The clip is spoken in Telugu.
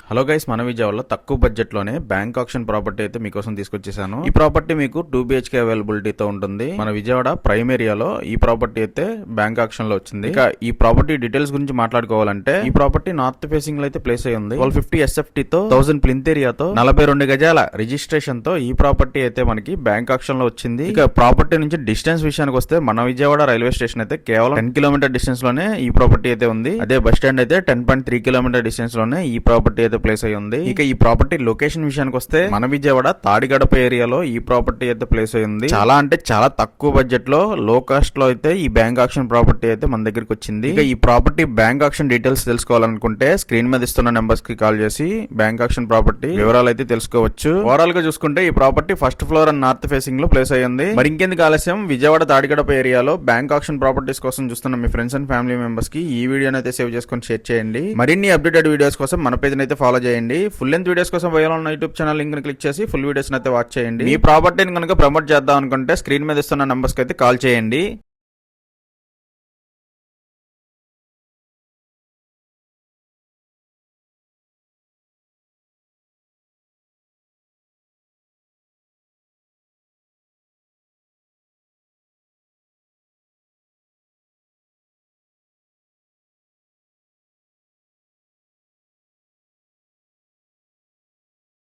హలో గైస్, మన విజయవాడలో తక్కువ బడ్జెట్ లోనే బ్యాంక్ ఆక్షన్ ప్రాపర్టీ అయితే మీకోసం తీసుకొచ్చేసాను. ఈ ప్రాపర్టీ మీకు 2 BHK అవైలబిలిటీతో ఉంటుంది. మన విజయవాడ ప్రైమ్ ఏరియాలో ఈ ప్రాపర్టీ అయితే బ్యాంక్ ఆక్షన్ లో వచ్చింది. ఇక ఈ ప్రాపర్టీ డీటెయిల్స్ గురించి మాట్లాడుకోవాలంటే ఈ ప్రాపర్టీ నార్త్ ఫేసింగ్ లో అయితే ప్లేస్ అయి ఉంది. 1250 SFT తో 1000 ప్లింత్ ఏరియాతో 42 గజాల రిజిస్ట్రేషన్ తో ఈ ప్రాపర్టీ అయితే మనకి బ్యాంక్ ఆక్షన్ లో వచ్చింది. ఇక ప్రాపర్టీ నుంచి డిస్టెన్స్ విషయానికి వస్తే మన విజయవాడ రైల్వే స్టేషన్ అయితే కేవలం 10 కిలోమీటర్ డిస్టెన్స్ లోనే ఈ ప్రాపర్టీ అయితే ఉంది. అదే బస్ స్టాండ్ అయితే 10.3 కిలోమీటర్ డిస్టెన్స్ లోనే ఈ ప్రాపర్టీ అయితే ప్లేస్ అయి ఉంది. ఇక ఈ ప్రాపర్టీ లొకేషన్ విషయానికి వస్తే మన విజయవాడ తాడిగడప ఏరియాలో ఈ ప్రాపర్టీ అయితే ప్లేస్ అయి ఉంది. చాలా అంటే చాలా తక్కువ బడ్జెట్ లో లో కాస్ట్ లో అయితే ఈ బ్యాంక్ ఆక్షన్ ప్రాపర్టీ అయితే మన దగ్గరికి వచ్చింది. ఇక ఈ ప్రాపర్టీ బ్యాంక్ ఆక్షన్ డీటెయిల్స్ తెలుసుకోవాలనుకుంటే స్క్రీన్ మీద ఇస్తున్న నెంబర్స్ కి కాల్ చేసి బ్యాంక్ ఆక్షన్ ప్రాపర్టీ వివరాలు అయితే తెలుసుకోవచ్చు. ఓవరాల్ గా చూసుకుంటే ఈ property first floor and north facing లో ప్లేస్ అయ్యింది. మరి ఇంకెందుకు ఆలస్యం, విజయవాడ తాడిగడప ఏరియాలో బ్యాంక్ ఆక్షన్ ప్రాపర్టీస్ కోసం చూస్తున్న మీ ఫ్రెండ్స్ అండ్ ఫ్యామిలీ మెంబర్స్ కి ఈ వీడియోని అయితే సేవ్ చేసుకొని షేర్ చేయండి. మరిన్ని అప్డేటెడ్ వీడియోస్ కోసం మన పేజ్ అయితే ఫాలో చేయండి. ఫుల్ లెంత్ వీడియోస్ కోసం ఉన్న యూట్యూబ్ ఛానల్ లింక్ ని క్లిక్ చేసి ఫుల్ వీడియోస్ అయితే వాచ్ చేయండి. మీ ప్రాపర్టీని కనుక ప్రమోట్ చేద్దాం అనుకుంటే స్క్రీన్ మీద ఇస్తున్న నంబర్స్ కి అయితే కాల్ చేయండి.